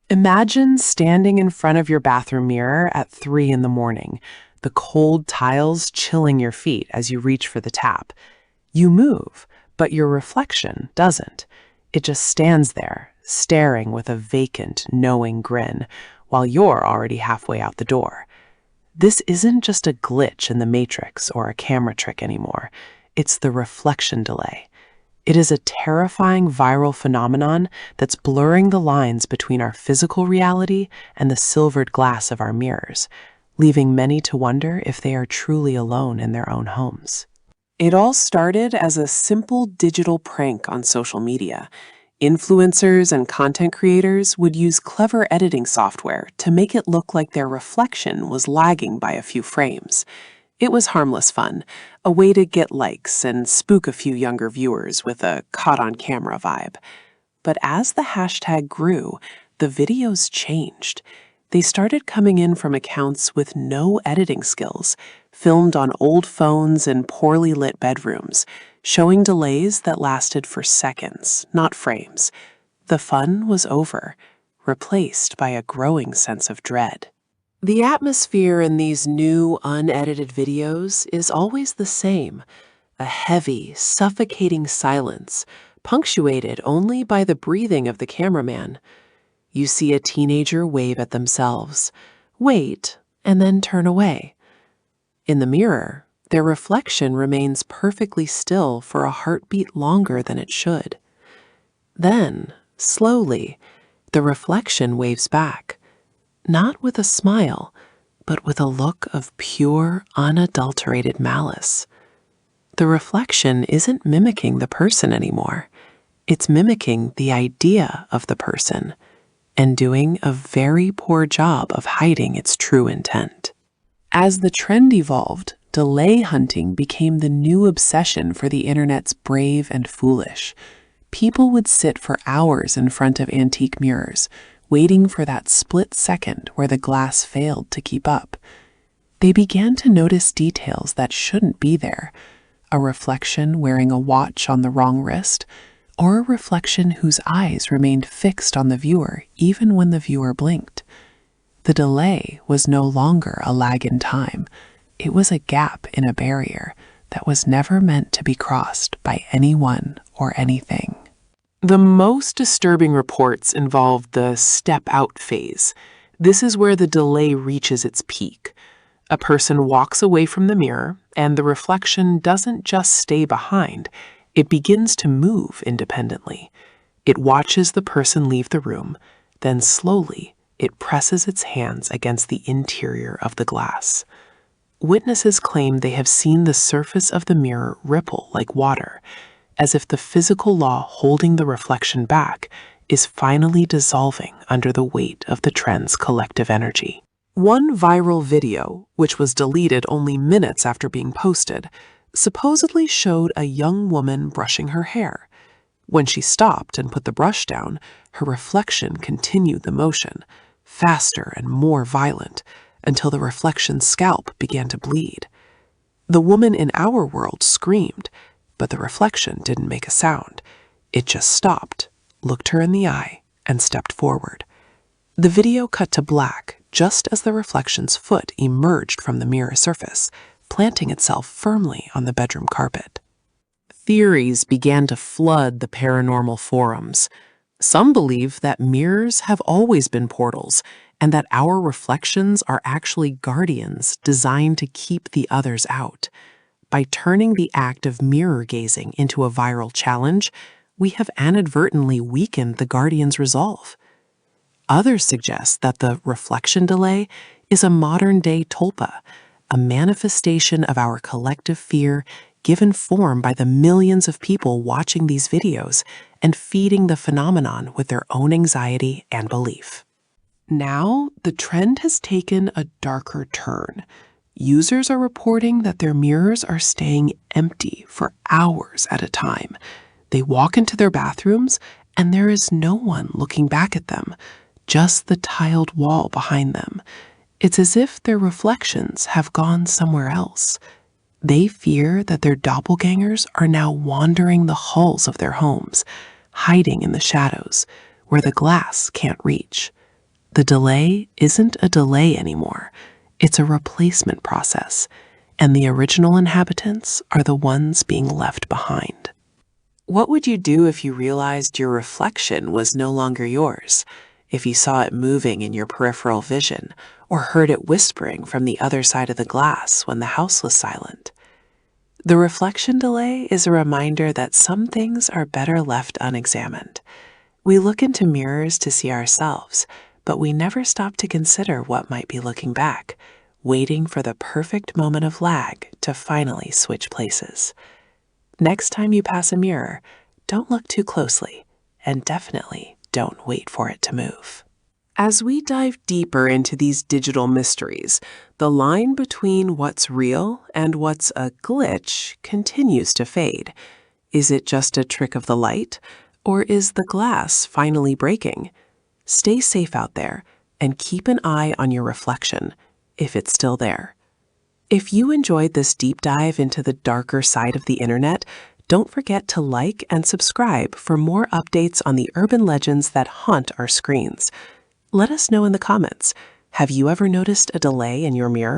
Imagine standing in front of your bathroom mirror at 3 in the morning, the cold tiles chilling your feet as you reach for the tap. You move, but your reflection doesn't. It just stands there, staring with a vacant, knowing grin, while you're already halfway out the door. This isn't just a glitch in the matrix or a camera trick anymore. It's the reflection delay. It is a terrifying viral phenomenon that's blurring the lines between our physical reality and the silvered glass of our mirrors, leaving many to wonder if they are truly alone in their own homes. It all started as a simple digital prank on social media. Influencers and content creators would use clever editing software to make it look like their reflection was lagging by a few frames. It was harmless fun, a way to get likes and spook a few younger viewers with a caught-on-camera vibe. But as the hashtag grew, the videos changed. They started coming in from accounts with no editing skills, filmed on old phones in poorly lit bedrooms, showing delays that lasted for seconds, not frames. The fun was over, replaced by a growing sense of dread. The atmosphere in these new, unedited videos is always the same, a heavy, suffocating silence, punctuated only by the breathing of the cameraman. You see a teenager wave at themselves, wait, and then turn away. In the mirror, their reflection remains perfectly still for a heartbeat longer than it should. Then, slowly, the reflection waves back. Not with a smile, but with a look of pure, unadulterated malice. The reflection isn't mimicking the person anymore. It's mimicking the idea of the person and doing a very poor job of hiding its true intent. As the trend evolved, delay hunting became the new obsession for the internet's brave and foolish. People would sit for hours in front of antique mirrors, waiting for that split second where the glass failed to keep up. They began to notice details that shouldn't be there, a reflection wearing a watch on the wrong wrist, or a reflection whose eyes remained fixed on the viewer even when the viewer blinked. The delay was no longer a lag in time. It was a gap in a barrier that was never meant to be crossed by anyone or anything. The most disturbing reports involved the step-out phase. This is where the delay reaches its peak. A person walks away from the mirror, and the reflection doesn't just stay behind. It begins to move independently. It watches the person leave the room, then slowly it presses its hands against the interior of the glass. Witnesses claim they have seen the surface of the mirror ripple like water, as if the physical law holding the reflection back is finally dissolving under the weight of the trend's collective energy. One viral video, which was deleted only minutes after being posted, supposedly showed a young woman brushing her hair. When she stopped and put the brush down, her reflection continued the motion, faster and more violent, until the reflection's scalp began to bleed. The woman in our world screamed, but the reflection didn't make a sound. It just stopped, looked her in the eye, and stepped forward. The video cut to black just as the reflection's foot emerged from the mirror surface, planting itself firmly on the bedroom carpet. Theories began to flood the paranormal forums. Some believe that mirrors have always been portals, and that our reflections are actually guardians designed to keep the others out. By turning the act of mirror gazing into a viral challenge, we have inadvertently weakened the guardian's resolve. Others suggest that the reflection delay is a modern-day tulpa, a manifestation of our collective fear given form by the millions of people watching these videos and feeding the phenomenon with their own anxiety and belief. Now, the trend has taken a darker turn. Users are reporting that their mirrors are staying empty for hours at a time. They walk into their bathrooms, and there is no one looking back at them, just the tiled wall behind them. It's as if their reflections have gone somewhere else, They fear that their doppelgangers are now wandering the halls of their homes, hiding in the shadows where the glass can't reach. The delay isn't a delay anymore. It's a replacement process, and the original inhabitants are the ones being left behind. What would you do if you realized your reflection was no longer yours? If you saw it moving in your peripheral vision, or heard it whispering from the other side of the glass when the house was silent? The reflection delay is a reminder that some things are better left unexamined. We look into mirrors to see ourselves, but we never stop to consider what might be looking back, waiting for the perfect moment of lag to finally switch places. Next time you pass a mirror, don't look too closely, and definitely don't wait for it to move. As we dive deeper into these digital mysteries, the line between what's real and what's a glitch continues to fade. Is it just a trick of the light, or is the glass finally breaking? Stay safe out there and keep an eye on your reflection, if it's still there. If you enjoyed this deep dive into the darker side of the internet, don't forget to like and subscribe for more updates on the urban legends that haunt our screens. Let us know in the comments, have you ever noticed a delay in your mirror?